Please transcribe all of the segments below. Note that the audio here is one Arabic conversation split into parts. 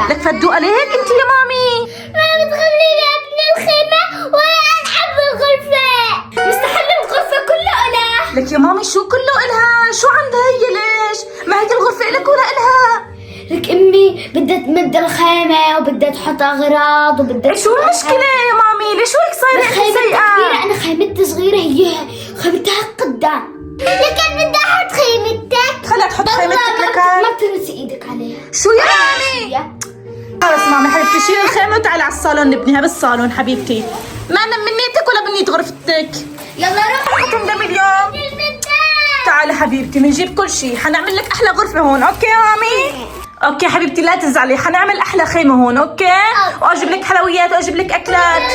لك فدوقة ليك انت يا مامي؟ ما بتخليني ابني الخيمة ولا العب بالغرفة. مستحيل الغرفة كله إلها. لك يا مامي شو كله إلها؟ شو عندها هي ليش؟ ما هيك الغرفة إلك ولا إلها؟ لك امي بدها تمد الخيمة وبدها تحط اغراض وبدها شو المشكلة يا مامي؟ ليش هيك صايرة خيمتها سيئة؟ كبيرة، انا خيمتي صغيرة، هي خيمتها قدام. لكن بدي احط خيمتك. خليها تحط خيمتك لك. ما تمسي ايدك عليها. شو يا مامي؟ خلص مامي حبيبتي شيلي الخيمة وتعالي على الصالون نبنيها بالصالون حبيبتي. ما أنا من نيتك ولا من نيت غرفتك؟ يلا روح حكم دم اليوم. تعالي حبيبتي بنجيب كل شيء، حنعمل لك أحلى غرفة هون، أوكي يا مامي؟ اوكي حبيبتي لا تزعلي، حنعمل احلى خيمه هون اوكي؟ واجيب لك حلويات واجيب لك اكلات.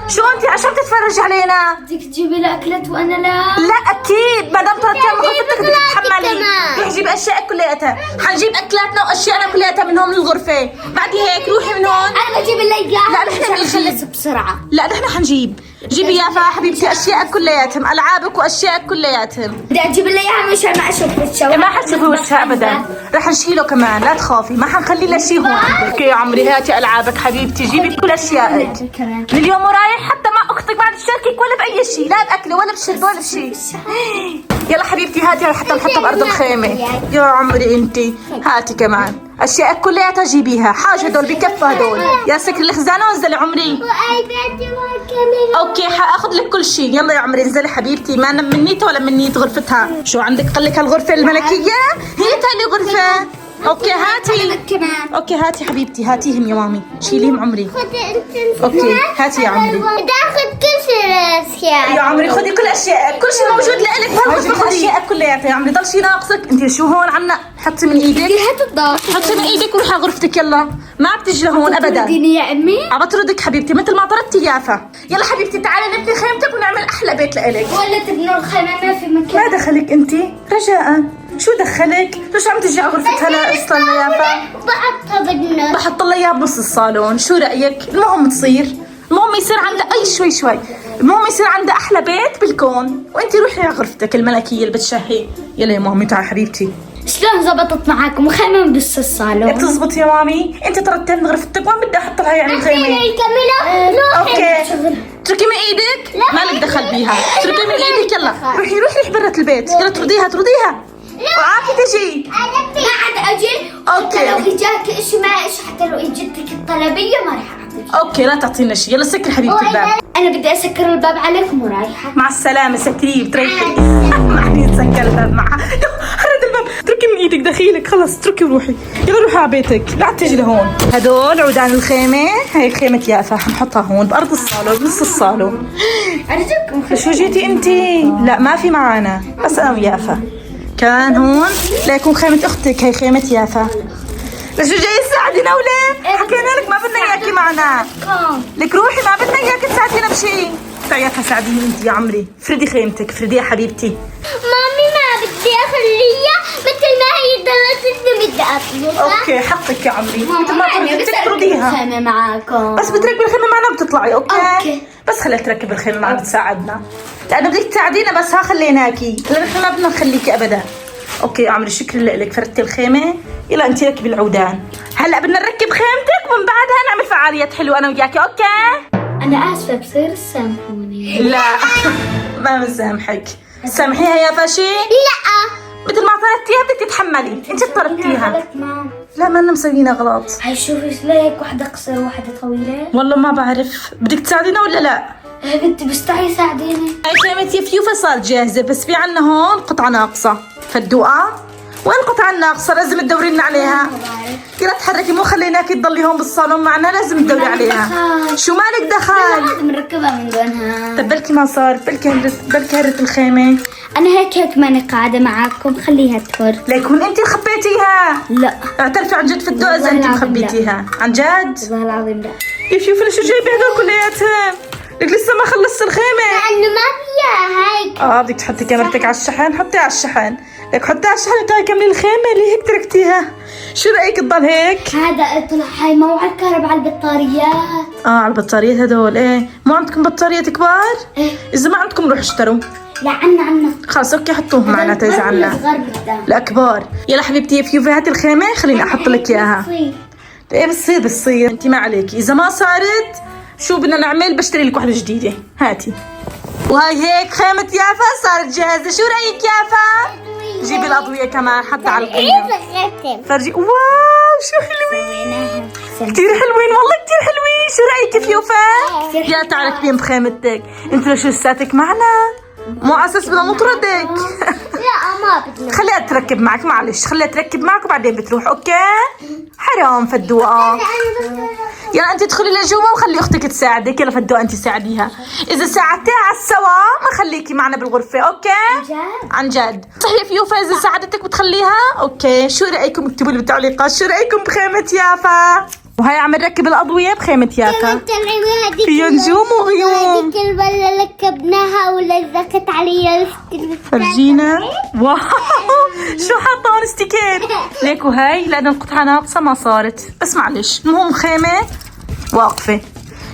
شو انت عشان تتفرجي علينا؟ بدك تجيبي لي اكلات وانا لا؟ لا اكيد ما دام طلبتي من غرفتك بدك تتحملي. روحي جيبي اشياء كلياتها، حنجيب اكلاتنا واشياءنا كلياتها من هون من الغرفه. بعد هيك روحي من هون. انا بجيب اللي اياها. لا نحن بنجيب بسرعه. لا نحن حنجيب. جيبي يا حبيبتي اشياء كلياتهم، العابك واشياء كلياتهم. بدي اجيب اللي اياها مشان ما اشوف وشها. ما حتشوفي وشها ابدا، رح نشيله كمان لا تخافي، ما حنخلي له شيء هون. اوكي يا عمري هاتي العابك حبيبتي، جيبي كل اشيائك من اليوم ورايح، حتى مع اختك بعد تشاركك ولا باي شيء، لا باكله ولا بشرب ولا بشيء. يلا حبيبتي هاتي حتى نحطها بارض الخيمه. يا عمري انتي هاتي كمان اشياء كلياتها جيبيها، حاجه هدول بكفوا هدول. يا سكر الخزانه وانزلي عمري. وايبادي والكاميرا. اوكي حاخذ لك كل شيء. يلا يا عمري انزلي حبيبتي، ما انا من نيتها ولا من نيت غرفتها. شو عندك قلك هالغرفه الملكيه؟ هي تاني غرفه. اوكي هاتي. كمان. اوكي هاتي حبيبتي هاتيهم يا مامي، شيليهم عمري. خذي انت. اوكي هاتي يا عمري. بدي اخذ كل شيء يا عمري خذي كل اشياء، كل شيء موجود لك بهالغرفه، اشياء كلياتها يا عمري. ضل شيء ناقصك انت؟ شو هون عنا؟ حطي من ايدك. هات الضغط. حطي من ايدك وروحي على غرفتك يلا، ما بتجي لهون ابدا. ترديني يا امي. عم بطردك حبيبتي مثل ما طردتي يافا. يلا حبيبتي تعالي نبني خيمتك ونعمل احلى بيت لإلك. ولا تبنوا الخيمة ما في مكان. ما دخلك انت؟ رجاء شو دخلك؟ ليش عم تجي على غرفة هلا اصلا يافا؟ بحطها بالنص. بحط لها اياها بنص الصالون، شو رايك؟ المهم تصير، المهم يصير عندها اي شوي، المهم يصير عندها احلى بيت بالكون. وانت روحي على غرفتك الملكيه اللي بتشهي. يلا يا مامي تعي حبيبتي. شلون زبطت معاكم خيمة بنص الصالون؟ بتزبط يا مامي، انت طردتها من غرفتك، وين بدي احط لها يعني الخيمه؟ اوكي اتركي من ايدك، مالك دخل بيها، اتركي من ايدك. يلا روحي برا البيت، يلا ترضيها وعافي تجي. ما عاد اجي. اوكي لو اجاك اشي ما اشي، حتى لو اجتك الطلبية ما راح اعطيك. اوكي لا تعطينا شيء. يلا سكر حبيبتي الباب. انا بدي اسكر الباب عليكم ورايحة. مع السلامة سكريه بتريحي. ما عم يتسكر الباب معها. هرد الباب، اتركي من ايدك دخيلك، خلص اتركي وروحي. يلا روحي على بيتك، لا تجي لهون. هدول عودان الخيمة، هي خيمة يافا، حنحطها هون بأرض الصالون بنص الصالون. ارجوكم شو جيتي انتي؟ لا ما في معانا، بس انا ويافا. كان هون ليكون خيمة اختك، هي خيمة يافا. ليش جاي تساعدينا ولا؟ حكينا لك ما بدنا اياكي معنا. لك روحي ما بدنا اياكي تساعدينا بشيء. تعي ساعديني انت يا عمري، فردي خيمتك، فردي يا حبيبتي. مامي ما بدي اخليها مثل ما هي ضلتني بدي اطلبها. اوكي حقك يا عمري، مثل ما طردتك ترضيها. الخيمة معاكم. بس بتركبي الخيمة معنا بتطلعي أوكي. بس خليها تركب الخيمة معنا بتساعدنا، لأنه بدك تساعدينا بس ها خليناكي، لأن نحن ما بدنا نخليكي أبدا. اوكي يا عمري شكرا لك، فردتي الخيمة. يلا انت ركبي العودان. هلا بدنا نركب خيمتك ومن بعدها نعمل فعاليات حلوة أنا وياكي. اوكي انا اسفة بصير سامحوني. لا ما بسامحك، سامحيها يا فاشي. لا مثل ما طردتيها بدك تتحملي، انت طردتيها. غلط مام. لا ما مسوينا غلط. هاي شوفي ليك واحدة قصيرة وواحدة طويلة. والله ما بعرف، بدك تساعدينا ولا لا؟ يا بنتي بس تعي ساعديني. هاي خيمة يفيوفا صارت جاهزة، بس في عنا هون قطعة ناقصة. فالدوقة وين القطعة الناقصة؟ لازم تدوري لنا عليها. يلا تحركي، مو خليناكي تضلي هون بالصالون معنا، لازم تدوري عليها. شو مالك دخل؟ لازم نركبها من دونها. طب بلكي ما صار، بلكي هرت الخيمة. انا هيك ماني قاعدة معاكم، خليها تفر. ليكون انت خبيتيها. لا اعترفي عن جد في الدوقة اذا انت مخبيتيها عن جد. والله العظيم لا. يفيوفا شو جايبه هدول كلياتهم؟ لك لسه ما خلصت الخيمة. لانه ما فيها هيك. بدك تحطي كاميرتك على الشحن، حطيها على الشحن. لك حطيها على الشحن وتعي كملي الخيمة اللي هيك تركتيها. شو رأيك تضل هيك؟ هذا طلع هاي موعد كهرباء على البطاريات. على البطاريات هدول. ايه مو عندكم بطاريات كبار؟ إيه. اذا ما عندكم روحوا اشتروا. لا عنا خلص اوكي حطوهم معنا تيز عنا. الصغار قدام. لا كبار. يلا حبيبتي يا فيوفا هاتي الخيمة خليني احط لك اياها. ايه بتصير انت ما عليكي. اذا ما صارت شو بدنا نعمل؟ بشتري لك وحده جديده. هاتي. وهي هيك خيمة يافا صارت جاهزة. شو رأيك يافا؟ جيبي الأضوية كمان حتى على القمة. فرجي. واو شو حلوين، كتير حلوين والله، كتير حلوين. شو رأيك يوفا؟ يا تعال كبين بخيمتك. انت ليش لساتك معنا؟ مو على اساس بدنا نطردك. لا ما بدنا. خليها تركب معك، معلش خليها تركب معك وبعدين بتروح. اوكي حرام فدوقة. يلا انت ادخلي لجوا وخلي اختك تساعدك. يلا فدوقة انت ساعديها. اذا ساعدتيها على السوا ما خليكي معنا بالغرفة. اوكي عن جد صحيح يوفا. اذا ساعدتك بتخليها. اوكي شو رايكم؟ اكتبوا لي بالتعليقات شو رايكم بخيمة يافا. وهي عم نركب الأضوية بخيمة يافا. في نجوم وغيوم. هذيك البلة ركبناها ولزقت عليها. فرجينا. واو شو حاطة هون ستيكر ليك. وهي لأن القطعة ناقصة ما صارت، بس معلش المهم خيمة واقفة.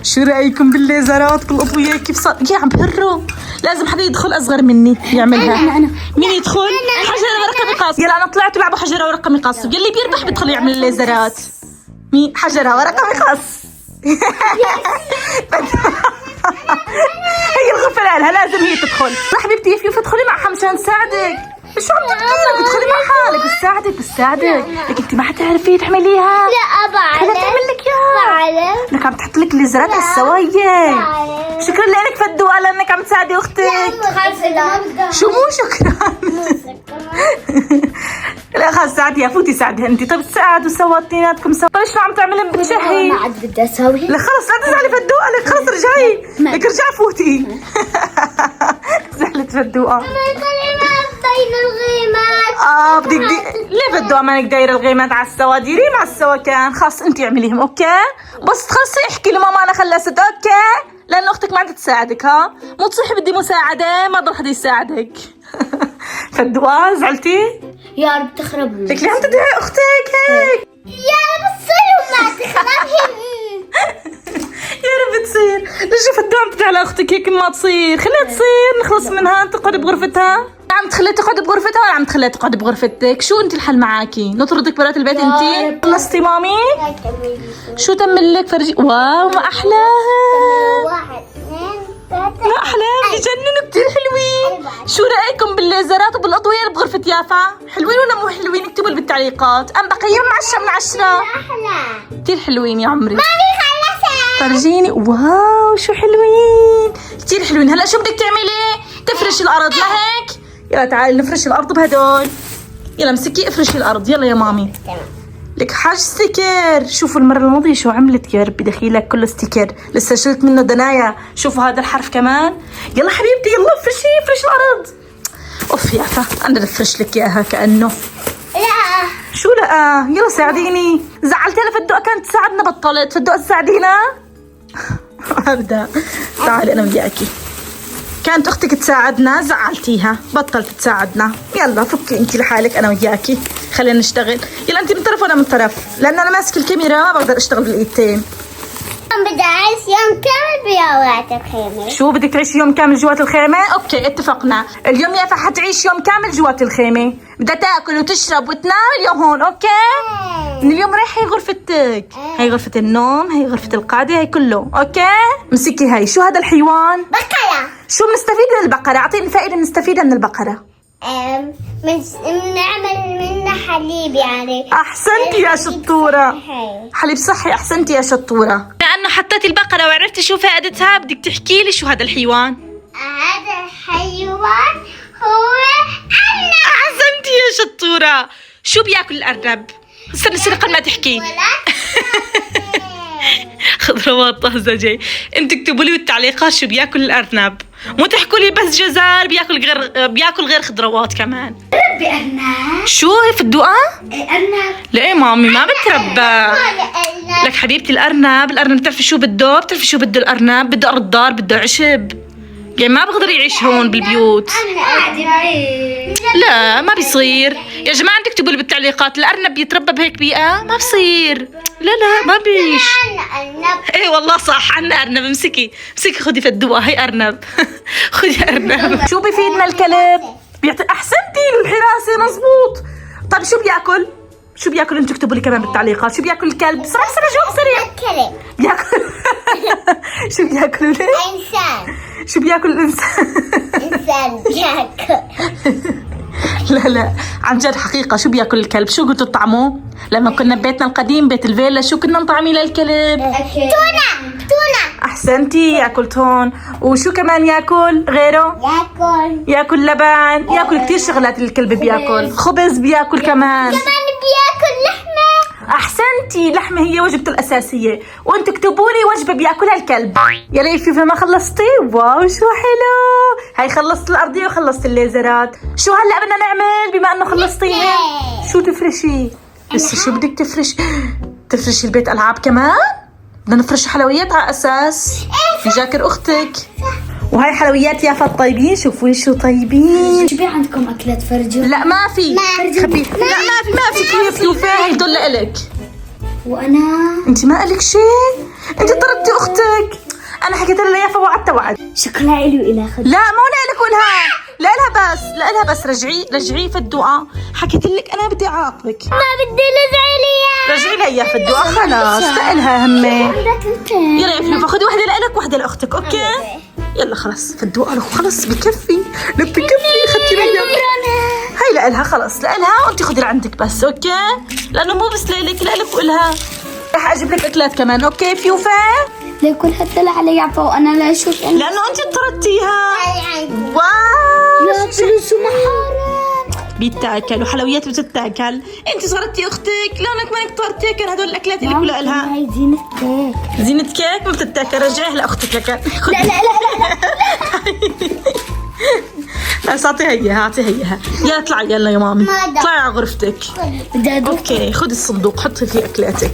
شو رأيكم بالليزرات بالأضوية كيف صار؟ يا عم بهروا. لازم حدا يدخل أصغر مني يعملها. أنا. مين يدخل؟ حجرة ورقة مقص. يلا أنا طلعت لعبوا حجرة ورقة مقص. يلي بيربح بدخل يعمل الليزرات. مين؟ حجرة ورقة مقص. هي الغرفة لها لازم هي تدخل. لا حبيبتي يفيف ادخلي معها مشان تساعدك. شو عم تحكي؟ ادخلي مع حالك بتساعدك. لك انت ما حتعرفي تحمليها. لا بعرف. خليها تعمل لك اياها. لك عم تحط لك الليزرات على السواية. شكرا لك فدوقة لانك عم تساعدي اختك. شو مو شكرا. لا خلص ساعديها، فوتي ساعديها انت. طيب تساعدوا سوا اثنيناتكم سوا. طيب شو عم تعملين بتشهي؟ ما عاد بدي اسوي. لا خلص لا تزعلي فدوقة. لك خلص رجعي. لك رجعي فوتي. زعلت فدوقة. بين الغيمات. بدك ليه فدوقة مانك دايرة الغيمات على السوا؟ ديريهم على السوا كان. خلص انت اعمليهم. اوكي بس تخلصي احكي لماما انا خلصت. اوكي لانه اختك ما عم تساعدك. ها مو تصيحي بدي مساعدة ما ضل حدا يساعدك. فدوقة زعلتي؟ يا رب تخرب. لك ليه عم تدعي اختك هيك؟ يا رب تصير وما تخرب. يا رب تصير. ليش فدوقة عم تدعي على اختك هيك؟ ما تصير، خليها تصير نخلص منها. تقعد بغرفتها. عم تخليها تقعد بغرفتها ولا عم تخليها تقعد بغرفتك؟ شو انت الحل معاكي؟ نطردك برات البيت انت؟ خلصتي مامي؟ شو تملك؟ فرجي. واو ما احلاها. 1 2 3. ما احلاها بجننوا كتير حلوين. شو رايكم بالليزرات وبالاضويه اللي بغرفه يافا؟ حلوين ولا مو حلوين؟ اكتبوا لي بالتعليقات. ام بقيم 10 من 10. احلى. كتير حلوين يا عمري. مامي خلصت. فرجيني. واو شو حلوين كتير حلوين. هلا شو بدك تعملي؟ تفرشي الارض ما هيك؟ يلا تعالي نفرش الارض بهدول. يلا امسكي افرشي الارض. يلا يا مامي. لك حاج ستيكر. شوفوا المرة الماضية شو عملت. يا ربي دخيلك كله ستيكر. لسه شلت منه دنايا. شوفوا هذا الحرف كمان. يلا حبيبتي يلا افرشي الارض. اوف يافا انا بفرش لك اياها كانه. لا شو لا؟ يلا ساعديني. زعلتي انا فدوقة كانت تساعدنا بطلت. فدوقة تساعدينا. ابدا تعالي انا وياكي. كانت اختك تساعدنا زعلتيها بطلت تساعدنا. يلا فكي انت لحالك انا وياكي. خلينا نشتغل. يلا انت من طرف وانا من طرف لان انا ماسك الكاميرا ما بقدر اشتغل بالايدتين. بدي اعيش يوم كامل بجوات الخيمة. شو بدك تعيش يوم كامل جوات الخيمة؟ اوكي اتفقنا. اليوم يافا حتعيش يوم كامل جوات الخيمة. بدها تاكل وتشرب وتنام اليوم هون. اوكي من اليوم رايحة هي غرفتك. هي غرفة النوم، هي غرفة القعدة، هي كله. اوكي مسكي هاي. شو هذا الحيوان؟ بقرة. شو بنستفيد من البقرة؟ اعطيني فائدة بنستفيدها من البقرة. بنعمل منها حليب يعني. احسنتي يا شطورة. هي. حليب صحي. احسنتي يا شطورة. لانه حطيتي البقرة وعرفتي شو فائدتها بدك تحكي لي شو هذا الحيوان. هذا الحيوان هو أرنب. احسنتي يا شطورة. شو بياكل الارنب؟ استني قبل ما تحكي. خضروات طازجة. انتوا اكتبوا لي بالتعليقات شو بياكل الارنب. مو تحكوا لي بس جزر. بياكل غير خضروات كمان. ربي أرنب. شو هي فدوقة؟ أرنب. لا مامي ما بتربى. أرنب. لك حبيبتي الارنب بتعرفي شو بده؟ بتعرفي شو بده الارنب؟ بده ارض دار، بده عشب. يعني ما بقدر يعيش هون بالبيوت. لا ما بيصير يا جماعة. عندك تكتبوا لي بالتعليقات الارنب بيتربى بهيك بيئة؟ ما بصير. لا ما بيش. أرنب. ايه والله صح عنا ارنب. امسكي خدي فدوقة. هي ارنب. خدي ارنب. شو بيفيدنا الكلب؟ بيعطي. احسنتي الحراسة مزبوط. طيب شو بياكل؟ شو بياكل؟ انتوا اكتبوا لي كمان بالتعليقات شو بياكل الكلب. بسرعة جاوب سريع. كلب. بياكل شو بياكلوا ليه؟ إنسان. شو بياكل الإنسان؟ إنسان بياكل. لا عن جد حقيقة شو بياكل الكلب؟ شو قلتوا طعمه؟ لما كنا ببيتنا القديم بيت الفيلا شو كنا نطعمي للكلب؟ تونة. أحسنتي، ياكل تون. وشو كمان ياكل غيره؟ ياكل لبن، ياكل كتير شغلات الكلب بياكل. خبز بياكل كمان. بياكل لحمة. أحسنتي، لحمة هي وجبته الأساسية. وانتوا اكتبوا لي وجبة بياكلها الكلب. يا ليفي ما خلصتي؟ واو شو حلو. هاي خلصت الأرضية وخلصت الليزرات. شو هلأ بدنا نعمل بما أنه خلصتيها؟ شو تفرشي؟ لسه شو بدك تفرشي البيت ألعاب كمان؟ بدنا نفرش حلويات على أساس نجاكر أختك. وهاي حلويات يافا الطيبين. شوفوا شو طيبين. شو عندكم أكلات فرجة؟ لا ما في خبيث. لا ما في كيف يوفا. هي دول لإلك. وأنا انت ما قالك شيء. انت طردتي أختك. أنا حكيت لها يافا وعدتها وعد. شكلها إلي وإلها خد. لا مو لإلك لإلها بس رجعي في الدعاء. حكيت لك أنا بدي أعاقبك. ما بدي لزعليها. رجعي لها إياها في الدعاء خلاص. لإلها همي. عندك انت. يلا يا فلوفا خذي وحدة لإلك وحدة لأختك. أوكي يلا خلاص في الدعاء. خلاص بكفي. خدتي لي هاي لإلها خلاص لإلها. وانت خذي لعندك بس. أوكي لأنه مو بس لإلك وإلها. رح أجيب لك أكلات كمان. أوكي فيوفا. ليه كل هالدلع علي يعفى وأنا لا أشوف أنا. لأنه أنت طردتيها. واو يا بلوسو محارم. بيتاكل وحلويات بتتاكل. انت صارتي اختك لونك مانك طارتي. كان هدول الاكلات اللي كلها الها هاي زينة كيك. زينة كيك ما بتتاكل. رجعيها لاختك لك. لا اعطيها اياها اعطيها. يلا اطلعي يلا يا مامي. اطلعي على غرفتك. بدي أدوق. اوكي خذي الصندوق حطي فيه اكلاتك.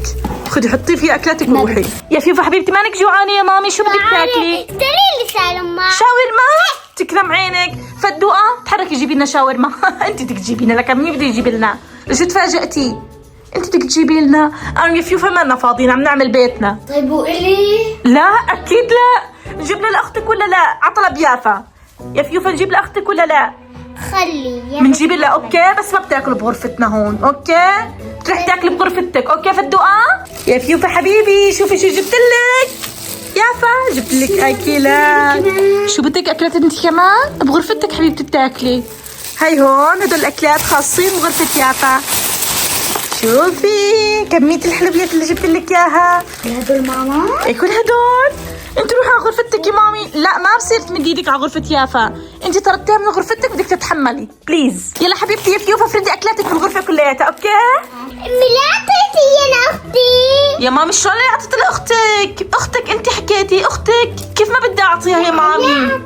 حطي فيه اكلاتك وروحي. يا فيفا حبيبتي مانك جوعانه يا مامي؟ شو بدك تاكلي؟ اشتري لي شاورما. شاورما. تكرم عينك. فالدقة تحركي جيبي لنا شاورما. انت بدك تجيبي لنا لك مين بده يجيب لنا؟ ليش تفاجأتي؟ انت بدك تجيبي لنا. انا يا فيوفا ما لنا فاضيين عم نعمل بيتنا. طيب وإلي؟ لا اكيد لا. نجيب لها لاختك ولا لا؟ عطلب يافا. يا فيوفا نجيب لاختك ولا لا؟ خلي. بنجيب لها. اوكي بس ما بتاكل بغرفتنا هون. اوكي بتروحي تاكلي بغرفتك. اوكي في الدقة. يا فيوفا حبيبي شوفي شو جبت لك. يافا جبت لك اكلات. شو بدك اكلات انت كمان؟ بغرفتك حبيبتي بتاكلي. هاي هون هدول الاكلات خاصين بغرفة يافا. شوفي كمية الحلويات اللي جبت لك اياها. هدول ماما؟ كل هدول. انت روحي على غرفتك يا مامي. لا ما بصير تمدي ايدك على غرفة يافا. انت طردتيها من غرفتك بدك تتحملي بليز. يلا حبيبتي يا فيوفا فردي اكلاتك بالغرفة كلياتها. اوكي لا تعطي انا اختي. يا مامي شلون اللي اعطيت لاختك؟ انت حكيتي اختك كيف ما بدي اعطيها يا مامي؟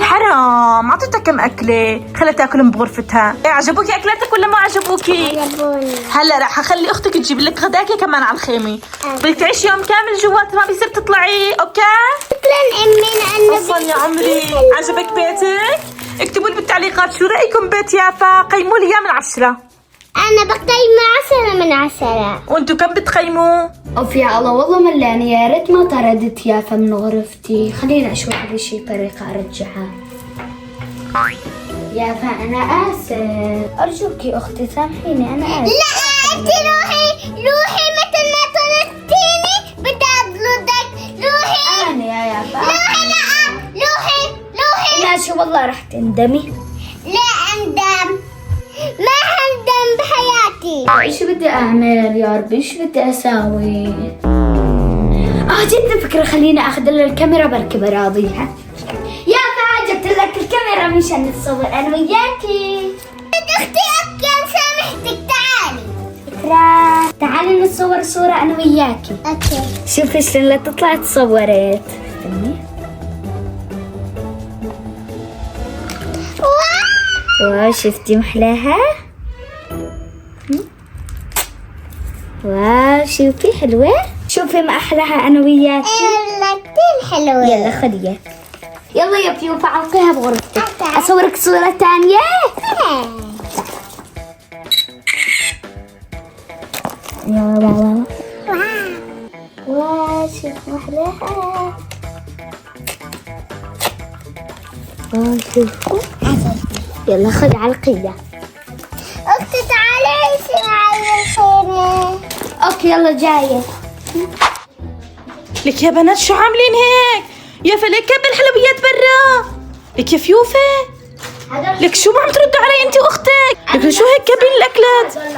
حرام اعطيتها كم اكله. خليها تاكلهم بغرفتها. عجبوكي اكلاتك ولا ما عجبوكي؟ عجبوني. هلا رح اخلي اختك تجيب لك غداكي كمان على الخيمه. بدك تعيشي يوم كامل جوات ما بيصير تطلعي. اوكي شكرا امي لانه اصلا يا عمري عجبك بيتك؟ اكتبوا لي بالتعليقات شو رايكم بيت يافا. قيموا لي اياه من 10. انا بقيم 10 من 10. وانتوا كم بتقيموا؟ أوف يا الله والله ملاني. يا ريت ما طردت يافا من غرفتي. خلينا أشوف على شي طريقة أرجعها. يافا أنا آسف. أرجوك يا أختي سامحيني أنا آسف. لا انت روحي مثل ما طردتيني بدي اطردك. روحي. أنا يا يافا. روحي. لا شو والله رح تندمي. لا اندم. ما هندم بحياتي. ايش بدي اعمل يا ربي؟ ايش بدي اساوي؟ جبت فكرة. خليني اخذ لها الكاميرا بركي براضيها. يا فا جبت لك الكاميرا مشان نتصور انا وياكي. اختي اكل سامحتك. تعالي. فكرة تعالي نتصور صورة انا وياكي. اوكي. شوفي شلون تطلع تصورت. استني. واو شفتي محلاها؟ واو شوفي حلوة. شوفي ما أحلاها أنا وياكي. يلا كتير حلوة. يلا خديها. يلا يا فيوفا علقيها بغرفتك. أصورك صورة تانية. يلا واو شوفي محلاها. واو شوفي. يلا خذ علقية. اختي تعالي عيشي معي بالخيمة. اوكي يلا جاية. لك يا بنات شو عاملين هيك؟ يا فلك كب الحلويات برا. لك يا فيوفة لك شو ما عم تردوا علي انت واختك؟ لك شو هيك كبين الاكلات؟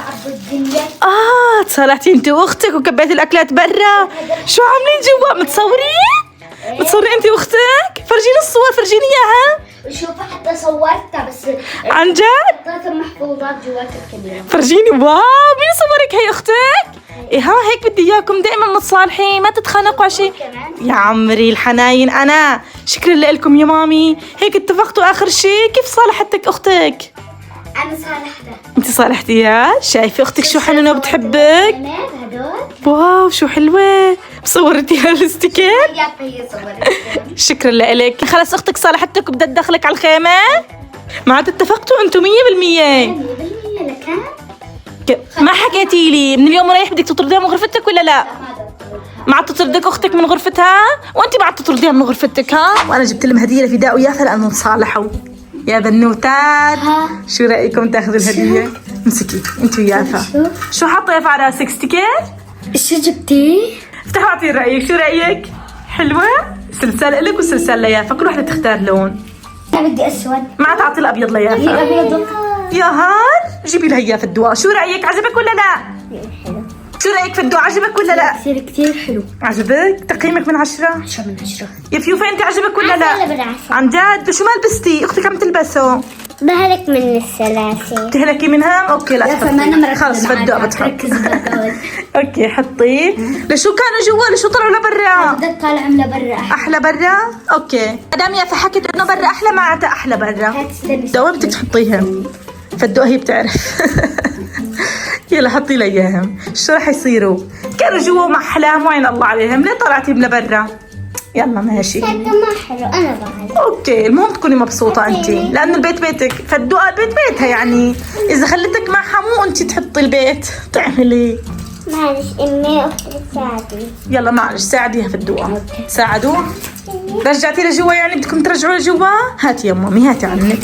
تصالحتي انت واختك وكبيتي الاكلات برا. شو عاملين جوا؟ متصورين انت واختك؟ فرجيني الصور، فرجيني اياها. شوفوا حتى صورتها بس عن جد؟ حطيت المحفوظات جوات الكاميرا. فرجيني. واو مين صورك؟ هي اختك؟ ايه ها هيك بدي اياكم دائما متصالحين، ما تتخانقوا على شيء. يا عمري الحناين انا شكرا لكم يا مامي. هيك اتفقتوا اخر شيء. كيف صالحتك اختك؟ انا صالحتها. انت صالحتيها؟ شايفه اختك شو حنونه وبتحبك؟ هدول واو شو حلوه. صورتيها الاستيكر؟ هي صورتها. شكرا لك. خلص اختك صالحتك وبدها تدخلك على الخيمه. معناتها اتفقتوا انتم 100%. 100% لكان ما حكيتي لي من اليوم ورايح بدك تطرديها من غرفتك ولا لا؟ ما عاد تطردك اختك من غرفتها وانت ما عاد تطرديها من غرفتك ها؟ وانا جبت لهم هديه لفداء ويافا لانهم تصالحوا. يا بنوتات شو رايكم تاخذوا الهديه؟ امسكي انت ويافا. شو حاطه يافا على راسك؟ ستيكر؟ شو جبتي؟ افتحوا اعطيني رايك. شو رايك؟ حلوه؟ سلسال لك وسلسال ليافا، كل وحده تختار لون. انا بدي اسود. ما تعطي الابيض ليافا. ابيض. يا هان جيبي لها اياه في الدواء. شو رايك؟ عجبك ولا لا؟ حلو. شو رايك في الدواء؟ عجبك ولا لا؟ كثير حلو. عجبك؟ تقييمك من 10؟ 10 من 10. يا فيوفا انت عجبك ولا لا؟ 10 من 10. عن جد؟ شو ما لبستي؟ اختك عم تلبسه. بهلك من السلاسل. تهلكي منها؟ اوكي لا تحطي. خلص في الدواء بتحط. ركزي بالدواء. اوكي حطي. لشو كانوا جوا؟ لشو طلعوا لبرا؟ بدك طالع من برا. احلى برا؟ اوكي مدام يافا حكت انه برا احلى، معناتها احلى برا. هات استني. دواء بدك تحطيها فالدواء هي بتعرف. يلا حطي لي اياهم. شو راح يصيروا؟ كانوا جوا مع احلام وعين الله عليهم. ليه طلعتي من لبرا؟ يلا ماشي. هذا ما حلو انا بعد. اوكي المهم تكوني مبسوطه انت لانه البيت بيتك، فالدقه البيت بيتها. يعني اذا خلتك معها مو انت تحطي البيت تعملي. معلش امي اختي تساعدني. يلا معلش ساعديها في الدقه. ساعدوه. رجعتي لجوا يعني بدكم ترجعوا لجوا؟ هاتي يا مامي هاتي عنك.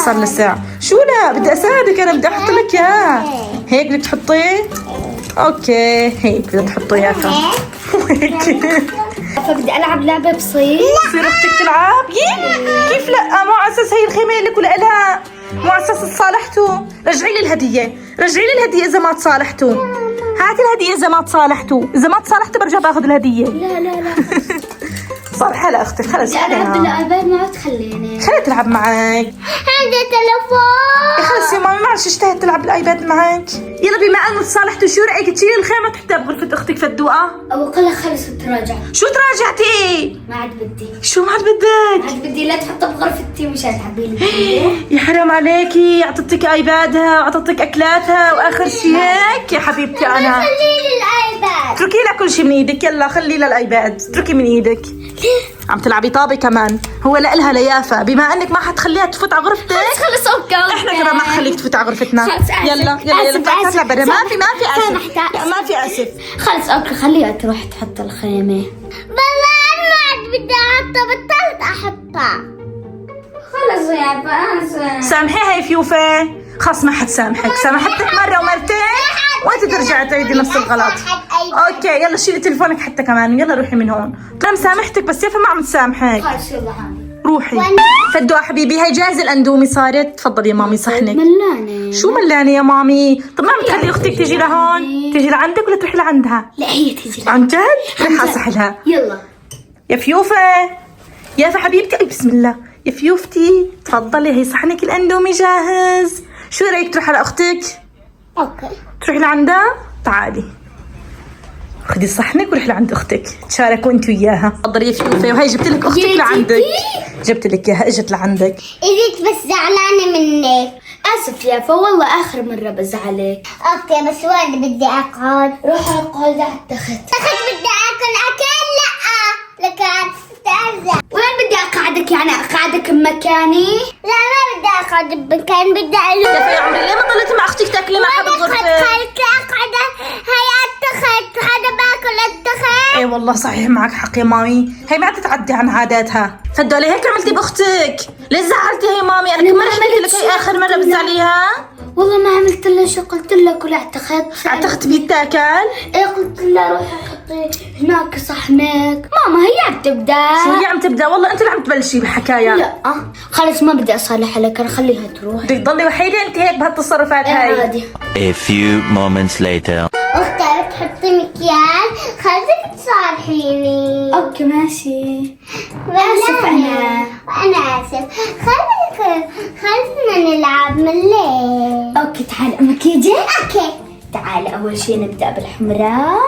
صار لها ساعه. شو لا بدي اساعدك انا، بدي احط لك اياه. هيك بدك تحطيه؟ اوكي هيك بدك تحطيه اياه. هيك فبدي العب لعبه بصير. تصير اختك تلعب؟ كيف لا؟ مو على اساس هي الخيمه لك ولا لها؟ مو على اساس تصالحتوا. رجعي لي الهديه، رجعي لي الهديه اذا ما تصالحتوا. هاتي الهديه اذا ما تصالحتوا. اذا ما تصالحتوا برجع باخذ الهديه. لا صالحة لاختك خلص. بدي العب بالايباد ما تخليني. خليها تلعب معك. هذا تلفون. خلص يا مامي معلش اشتهت تلعب بالايباد معك. يلا بما انه تصالحتوا شو رايك تشيلي الخيمه تحطيها بغرفه اختك في الدقه؟ ابو قلة خلص وتراجع. شو تراجعتي؟ ما عاد بدي. شو ما عاد بدك؟ ما عاد بدي لا تحطها بغرفتي مشان تعبي لي. يا حرام عليكي، اعطتك ايبادها واعطتك اكلاتها واخر شيء هيك يا حبيبتي انا. خليلي الايباد. اتركي لها كل شيء من ايدك. يلا خلي لها الايباد، اتركي من ايدك. عم تلعبي طابه كمان. هو لها ليافا بما انك ما حتخليها تفوت على غرفتك. خلص اوكي. احنا كمان ما حخليك تفوت على غرفتنا. خلص، آسف. يلا يلا آسف، تعال آسف. نطلع برا. ما في اسف. سامحت. لا، ما في اسف. خلص اوكي خليها تروح تحط الخيمه. والله انا ما عاد بدي احطها، بطلت احطها. خلص يا باسم. سامحيها يا فيوفا. خلاص ما حتسامحك. سامحتك مره ومرتين وانت ترجعي تعيدي نفس الغلط. اوكي يلا شيلي تليفونك حتى كمان. يلا روحي من هون. انا مسامحتك بس يافا ما عم تسامحك. خلص يلا هاني. روحي. فدوا حبيبي هاي جاهزه الاندومي صارت. تفضلي يا مامي صحنك. ملانه. شو ملانه يا مامي؟ طب ما عم تخلي اختك تيجي لهون؟ تيجي لعندك ولا تروحي لعندها؟ لا هي تيجي. عن جد؟ رح اسحلها. يلا. يا فيوفا يافا حبيبتي. اي بسم الله. يا فيوفتي تفضلي هي صحنك الاندومي جاهز. شو رايك تروحي لاختك؟ اوكي. تروحي لعندها؟ تعالي خدي صحنك وروحي لعند اختك تشاركوا انت وياها. تفضلي يا فيوفا. وهي جبت لك اختك لعندك. جبت لك اياها اجت لعندك. اجيت بس زعلانه منك. اسف يا والله اخر مره بزعلك. اوكي بس وين بدي اقعد؟ روح اقعد على التخت. تخت بدي اكل اكل. لا لك استرزق. وين بدي اقعدك يعني اقعدك بمكاني؟ لا ما بدي اقعد بمكان. بدي اقول يا يا عمري ليه ما ضليتي مع اختك تاكلي معها بالغرفه؟ خلت اقعد. هي التخت هذا باكل التخت. اي والله صحيح معك حق يا مامي. هي ما تتعدي عن عاداتها. فدولي هيك عملتي باختك. ليش زعلتي هي مامي؟ انا كمان حكيت لك هي اخر مره بتزعليها. والله ما عملت له شو، قلت له كل اعتقد بيتاكل. ايه قلت له روحي حطي هناك صحنك. ماما هي عم تبدا. شو هي عم تبدا؟ والله انت اللي عم تبلشي بحكاية. لا خلص ما بدي اصالح لك، انا خليها تروح. بدك تضلي وحيدة انت هيك بهالتصرفات هاي. عادي. A few moments later. اختي تحطي مكياج، خليك تصالحيني. اوكي ماشي. آسف أنا آسف. خلينا نلعب من الليل. اوكي تعال مكياجك. اوكي. تعال اول شيء نبدا بالحمراء،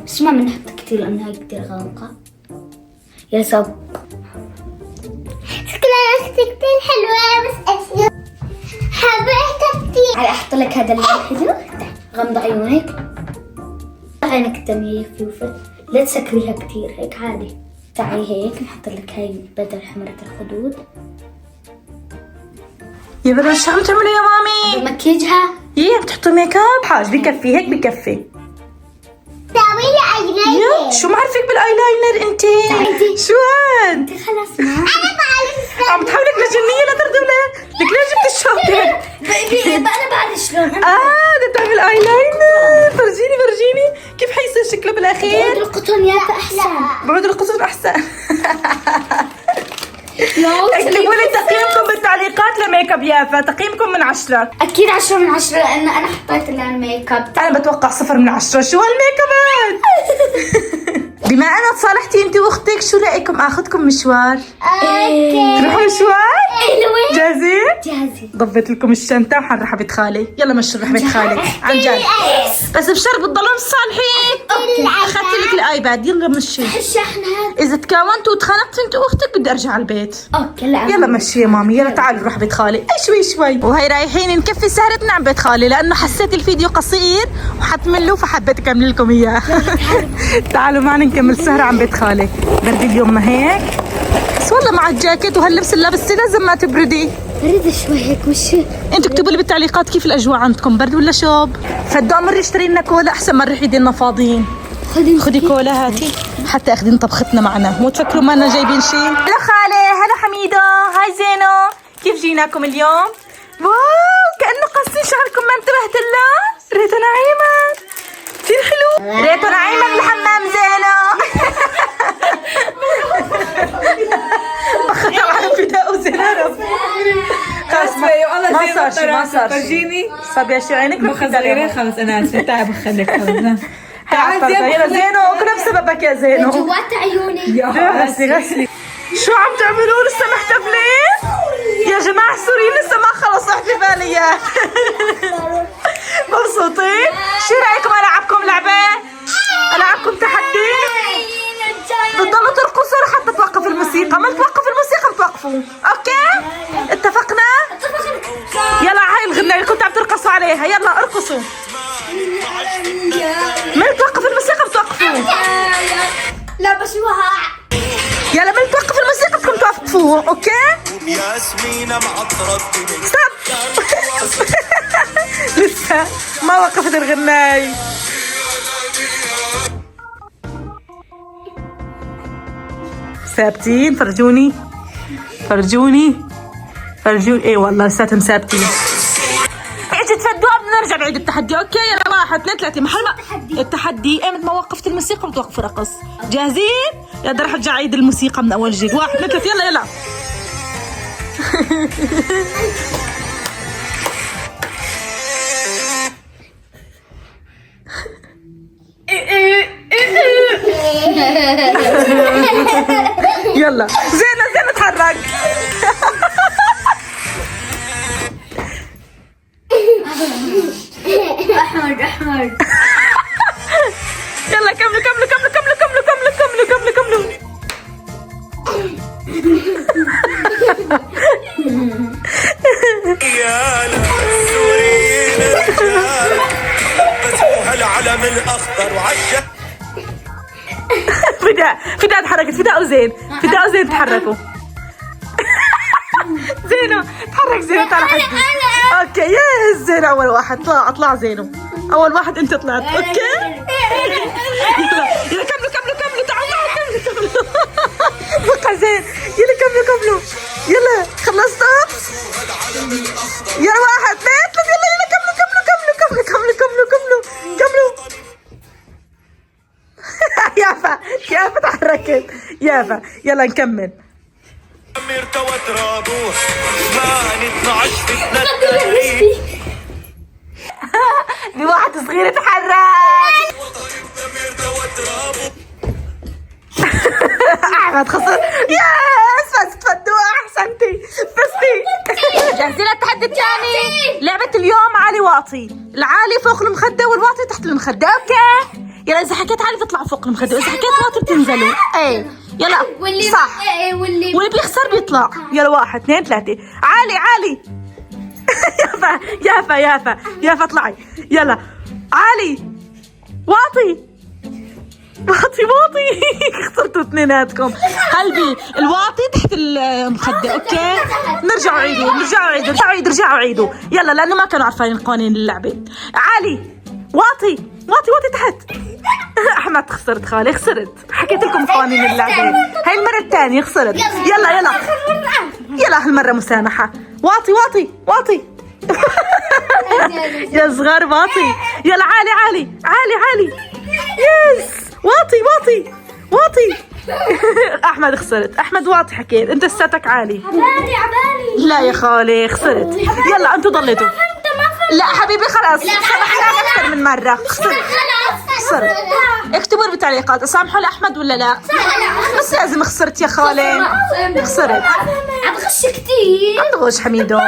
بس ما بنحط كثير لانها كثير غامقه. يا صب شكلها اختي كتير حلوة بس أشياء حبيتها كتير. تعال احط لك هذا اللون حلو. غمض عيونك، عينك الثانية فيوفل، لا تسكريها كثير هيك عادي. تعي هيك نحط لك هاي بدل حمرة الخدود. يا بدل شو عم تعملوا يا مامي؟ مكياجها يي بتحطوا ميك اب؟ حاج بكفي هيك بكفي. سوي لي ايلاينر. شو معرفك بالايلاينر انت؟ تعالي. شو هاد؟ خلاص ما انا بعرف. عم تحاولك لجنية لا ترضي ولا لك ليه جبت الشوكة؟ انا بعرف شلون. بدها تعمل ايلاينر. فرجيني كيف حيصير شكله بالاخير؟ بعود القطن يا احسن. بعود القصص احسن. لو اكتبوا لي تقييمكم بالتعليقات لميك اب يافا، تقييمكم من 10. اكيد 10 من 10 لان انا حطيت لها الميك اب. انا بتوقع 0 من 10. شو هالميك ابات؟ بما انا تصالحتي انت واختك، شو رايكم اخذكم مشوار؟ اوكي. تروحوا مشوار؟ لوين؟ جاهزين؟ جاهزة. ضبيت لكم الشنطة وحنروح بيت خالي. يلا مشوا نروح بيت خالي عن جد، بس بشرط بتضلوا مصالحين. اخذت لك الايباد، يلا مشي. الشحن هذا. اذا تكاونتوا وتخانقتوا انت واختك بدي ارجع على البيت. اوكي لا يلا مشي يا مامي، يلا تعالوا نروح بيت خالي. اي شوي وهي رايحين نكفي سهرتنا عن بيت خالي لانه حسيت الفيديو قصير وحتملوا فحبيت اكمل لكم اياه. تعالوا معنا نكمل سهرة عن بيت خالي. بردي اليوم ما هيك؟ بس والله مع الجاكيت وهاللبس اللي لابستي لازم ما تبردي. برد شوي هيك مش. انتوا اكتبوا لي بالتعليقات كيف الاجواء عندكم، برد ولا شوب؟ فدوا امر اشتري لنا كولا احسن ما نروح ايدينا فاضيين. خدي كولا هاتي حتى اخذين طبختنا معنا، مو تفكروا ما لنا جايبين شيء. هلا خالي، هلا حميده، هاي زينو، كيف جيناكم اليوم؟ واو كانه قاصين شعركم ما انتبهت له. ريتو نعيمه كثير حلو. ريتو نعيمه بالحمام زينو. طبعا فداء وزينو. خلاص ما صار شيء. صار يا شو عينك بخزرين. خلص انا اسفه. تعال بخليك خلص. يلا زينو كلها بسببك يا زينو. جوات عيوني. غسلي. شو عم تعملوا؟ لسه محتفلين؟ يا جماعة السوريين لسه ما خلصوا احتفاليات. مبسوطين؟ شو رأيكم ألعبكم لعبة؟ ألعبكم تحدي؟ بتضلوا ترقصوا لحتى توقف الموسيقى، ما توقف الموسيقى بتوقفوا، أوكي؟ اتفقنا؟ يلا هاي الغنية اللي كنتوا عم ترقصوا عليها، يلا ارقصوا. ما توقف الموسيقى بتوقفوا. لا بس وقع. يلا من توقف الموسيقى بدكم توقفوا، اوكي؟ ياسمينة معطرة ستوب. لسه ما وقفت الغناي. ثابتين؟ فرجوني. ايه والله لساتهم ثابتين. اجي تفدوا قبل نرجع نعيد التحدي، اوكي؟ يلا 1 2 3 محل ما التحدي ايمت ما وقفت الموسيقى بتوقف رقص. جاهزين؟ يلا رح ارجع اعيد الموسيقى من اول جديد. 1 2 3 يلا. يلا زينة اتحرك. احمد. يلا كملوا. يا السوريين الرجال بسموها العلم الاخضر وعجب. فداء اتحركت. فداء وزين تحركوا. زينو تحرك. زينو تعال حدي. اوكي يا زينو اول واحد. اطلع زينو اول واحد انت طلعت. اوكي يلا كملوا. تعالوا كملوا. بقى زين. يلا كملوا. يلا خلصتوا؟ يلا 1 2 3 يلا يافا تحركت. يافا يلا نكمل. ارتوى ترابه ثمان 12 فتنة تهريب في واحد صغير تحرك. ارتوى ترابه احمد خسر. يس فزت فتوة. احسنتي فزتي. جاهزين للتحدي الثاني؟ لعبة اليوم عالي واطي. العالي فوق المخدة والواطي تحت المخدة. اوكي يلا اذا حكيت عالي بتطلعوا فوق المخدة واذا حكيت واطي بتنزلوا. ايه يلا صح. واللي بيخسر بيطلع. يلا 1 2 3. عالي عالي. يافا يافا يافا يافا اطلعي. يلا عالي واطي واطي واطي. خسرتوا اثنيناتكم. قلبي الواطي تحت المخدة. اوكي نرجعوا عيدوا نرجعوا عيدوا رجعوا عيدوا رجعوا عيدوا. يلا لانه ما كانوا عارفين قوانين اللعبة. عالي واطي واطي واطي تحت. احمد خسرت خالي خسرت. حكيت لكم قوانين اللعبة. هاي المرة الثانية خسرت. يلا يلا يلا هالمرة مسامحة. واطي واطي واطي. يا صغار واطي. يلا عالي عالي عالي عالي. يس واطي واطي واطي. احمد خسرت. احمد واطي حكيت. انت لساتك عالي. عبالي لا يا خالي خسرت. يلا انتوا ضليتوا. لا حبيبي خلاص سمحنا اكثر من مرة. خسرت خسرت. اكتبوا بالتعليقات اسامحوا لاحمد ولا لا. بس لازم خسرت يا خالي. خسرت. عم غش كتير. عم تغش حميدو.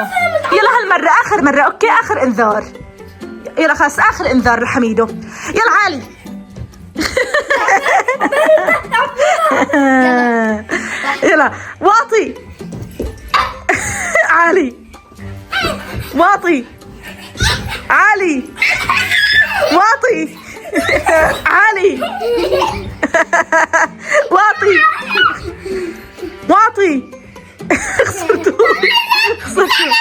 يلا هالمرة اخر مرة. اوكي اخر انذار. يلا خلاص اخر انذار لحميدو. يلا عالي. يلا واطي عالي واطي عالي واطي عالي واطي واطي. خسرتوا خسرتوا.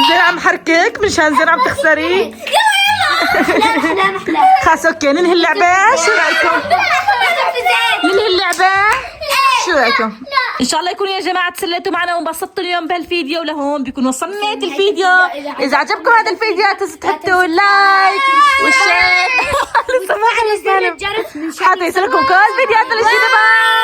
زين عم حركك مشان زين عم تخسري. خلاص اوكي ننهي اللعبة. شو رايكم؟ ننهي اللعبة. شو رايكم؟ ان شاء الله يكونوا يا جماعه تسليتوا معنا وانبسطتوا اليوم بهالفيديو. ولهون بيكون وصلنا نهايه الفيديو. اذا عجبكم هذا الفيديو تحطوا لايك والشير. لسه ما خلصنا. حتى يصلكم كل فيديوهاتنا الجديده. باي.